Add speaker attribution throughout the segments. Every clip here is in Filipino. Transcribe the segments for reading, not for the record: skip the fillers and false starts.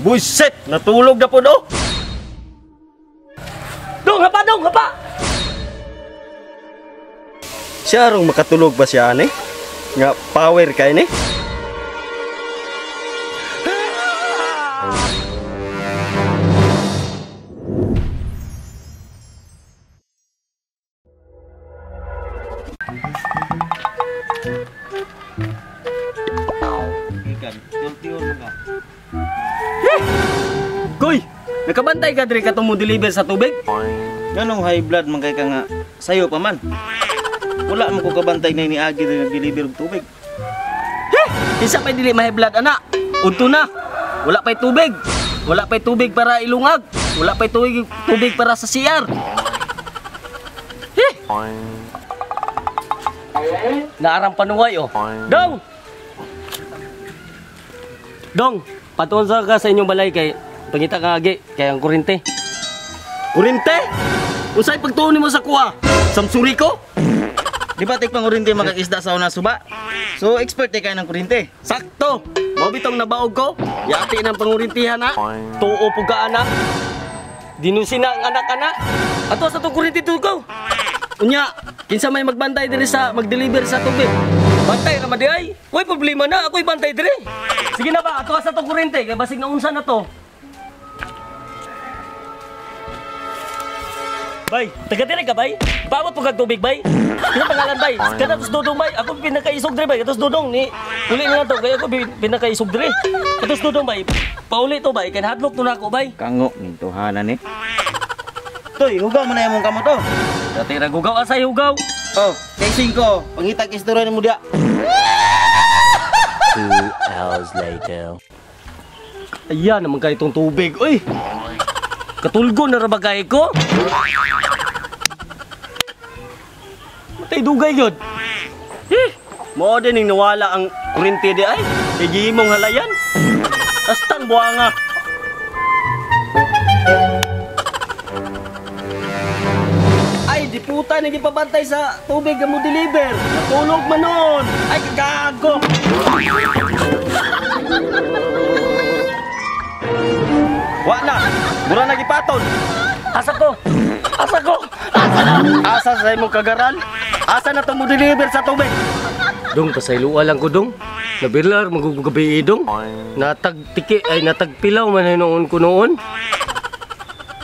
Speaker 1: Buset, natulog na po do. Dong, hapa dong, hapa. Siya rong makatulog ba siya ani? Nga power kay ni? Goy, nakabantay ka diri katong mo deliver sa tubig?
Speaker 2: Ganong high blood man kay ka nga sayo pa man. Wala mo ko kabantay na iniagi na nag-deliver og tubig.
Speaker 1: Isa pa'y dili ma-high blood ana. Udto na. Wala pa'y tubig. Wala pa'y tubig para ilungag. Wala pa'y tubig para sa CR. Naarang panuway oh. Dong! Dong, patunsa ka sa inyong balay kay pangita ka agi kay ang kurente. Kurente? Usay pagtuon mo sa kuha. Samsuri ko?
Speaker 2: Di ba tik pangurinte makakisda sa una suba? So expert kay ng kurinte.
Speaker 1: Sakto. Mao bitong nabaog ko. Yati ng pangurintihan na. Tuo po ka anak. Dinusin na ang anak-anak. Ato sa itong kurente ko. Unya, kinsa may magbantay diri sa mag-deliver sa tubig. Bantay na madi ay. Uy, problema na. Ako'y bantay diri. Sige na ba, ato sa itong kurente. Kaya basig na unsa na to. Bay, taga-tira ka, bay? Bawat po kag tubig, bay? Ano pangalan, bay? Kada tos dudong, bay? Ako pinakaisog diri, bay. Katos dudong, ni uli na to. Kaya ako pinakaisog diri. Katos dudong, bay. Pauli to, bay. Kaya hadlok to na ako, bay.
Speaker 2: Kango ning tuhanan ni. Toy, hugaw mo na imong kamot to.
Speaker 1: Tatira gugaw, asay hugaw.
Speaker 2: Oh, kay 5, pangitag istorya ni mo dia.
Speaker 3: 2 hours later.
Speaker 1: Ayan naman kayo itong tubig. Uy! Katulgo na rabagay ko. Matay dugay yun. Mo din yung nawala ang kurente di ay. Higi mong halayan. Astang buwanga. Ay, di puta na pabantay sa tubig na mo deliver. Natulog man nun. Ay, kagago. Wala. Mura na gipaton. Asa ko? Asa ko? Asa na? Asa sa imong kagaran? Asa na itong mo deliver sa tubig? Dong, pasayluwa lang ko, dong. Nabilar, magugugabi, dong. Natagtiki, ay natagpilaw man noon ko noon.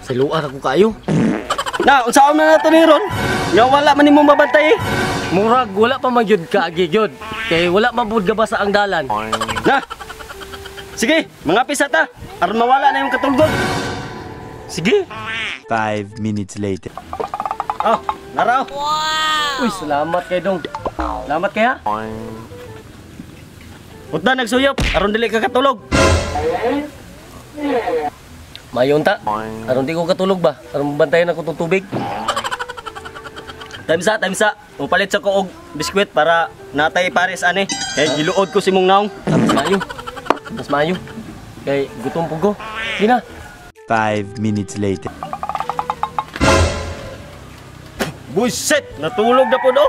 Speaker 1: Sayluwa ako kayo. Na, unsaon na nato ni Ron? Nga wala man imong mabantay. Murag, wala pa magyud ka, agigyod. Kay wala mabud gabasa ang dalan. Na! Sige, mga pisata. Aron mawala na yung katulgod. Sige.
Speaker 3: 5 minutes later.
Speaker 1: Oh, naraw. Wow! Uy, salamat kay Dong. Salamat kaya. Punta nagsuyop, aron dili ka katulog. Mayon ta. Aron di ko katulog ba? Aron bantayan ako tong tubig. Time sa. Upalit sa ko og biskwit para natay pares ani. Kay giluod ko si mong naong. Mas mayo. Kay gutom po ko. Sige na.
Speaker 3: 5 minutes later.
Speaker 1: Buset! Natulog na po do.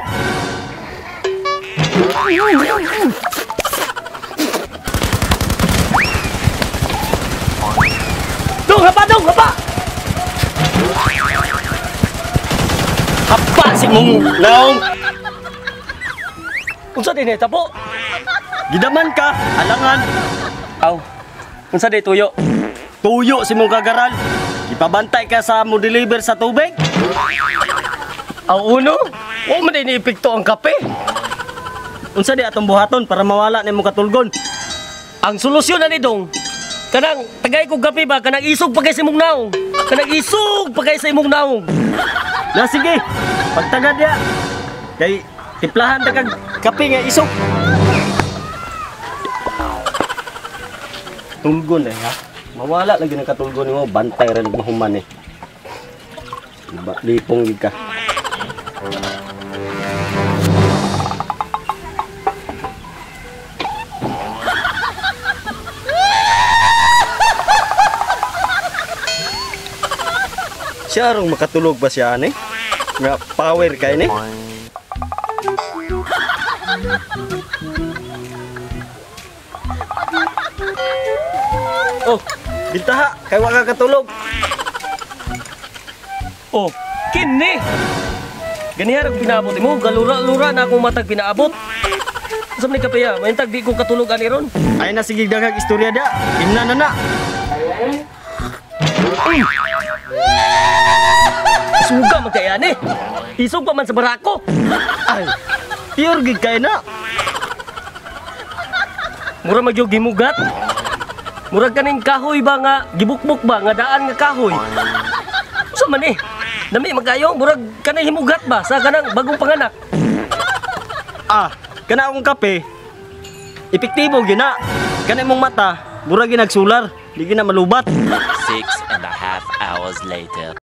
Speaker 1: Dong, hapa! Hapa si mong naong. Unsa din eta po? Gidaman ka, alangan. Aw. Unsa day tuyo? Tuyo si mong kagaral. Ipabantay ka sa mo deliver sa tubig? Aw uno? O man din ipikto ang kape. Unsa di atong buhaton para mawala na imong katulgon? Ang solusyon na ni Dong. Kanang tagay ko kape ba kanang isog pa kay sa imong naong. Kanang isog pa kay sa imong naong. Na sige. Pagtagad ya. Kay tiplahan ta kag kape nga isog. Tulgon eh ha. Mawala lagi ng katulgon mo, bantay ra ning human eh. Lipong gid ka. Siya rong makatulog ba siya ani? Nga power kay ni? Oh, Bintaha, kay wa ka katulog.
Speaker 4: Oh, kini. Ganihan ang pinaabot mo, galura-lura na akong matag pinaabot. Sa man kapiya, maintag di ko katulog ani ron.
Speaker 1: Ay na sige daghang istorya da. Imna na na.
Speaker 4: Suga man kaya ni. Isog pa man sa barako.
Speaker 1: Ay, pure gid kay na.
Speaker 4: Mura magyog gimugat. Murag kaning kahoy ba nga gibukbuk ba nga daan nga kahoy. Sa man eh. Dami magayo, murag kanay himugat ba sa kanang bagong panganak.
Speaker 1: Ah, kana akong kape. Epektibo gina. Kana imong mata, murag ginagsular, di gina malubat.
Speaker 3: 6.5 hours later.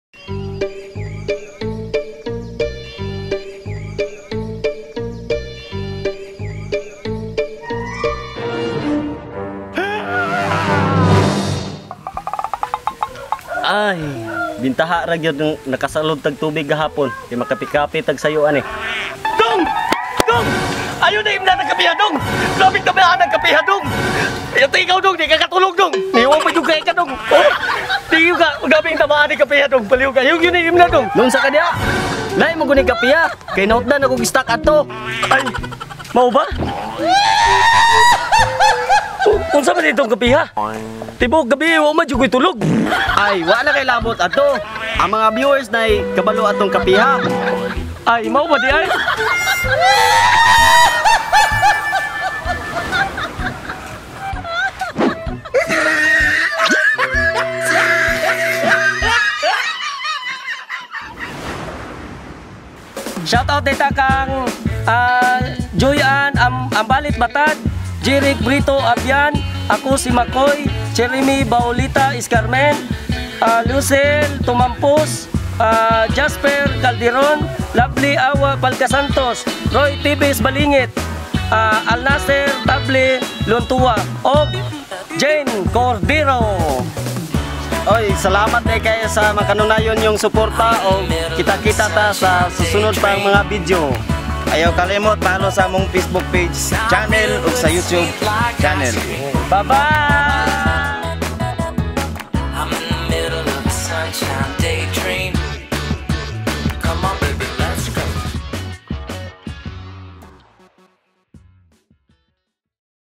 Speaker 1: Ay, bintaha ra gyud ng nakasalod tag tubig gahapon. Di makapi-kapi tag sayo ani.
Speaker 4: Dong! Dong! Ayaw na imna ng kapiha, Dong! Labing na ba ng kapiha, Dong! Ito ikaw, Dong! Di ka katulog, Dong! Niyawa pa yung ka, Dong! Oh! Di yung ka, magabing tamaan ng kapiha, Dong! Baliw ka! Yung yun na imna, Dong!
Speaker 1: Nung sa kadya, lahi mo guni kapiya. Kay naut na akong stock ato.
Speaker 4: Ay! Mau ba? Unsa man itong kapiha? Tibok gabi, wa man jud ko'y tulog!
Speaker 1: Ay, wa na kay labot ato. Ang mga viewers na kabalo atong kapiha.
Speaker 4: Ay, mau ba di ay? Shoutout dito kang Joyan Ambalit Batad, Jeric Brito Abian, ako si Makoy, Jeremy Baulita Iscarmen, Lucel Tumampos, Jasper Calderon, Lovely Awa Palcasantos, Roy Tibes Balingit, Al Nasser Table Lontua, o Jane Cordero.
Speaker 1: Oy, salamat na kayo sa makanunayon yung suporta o kita-kita ta sa susunod pang mga video.
Speaker 2: Ayaw kalimot follow sa among Facebook page, channel ug sa YouTube channel.
Speaker 4: Bye-bye!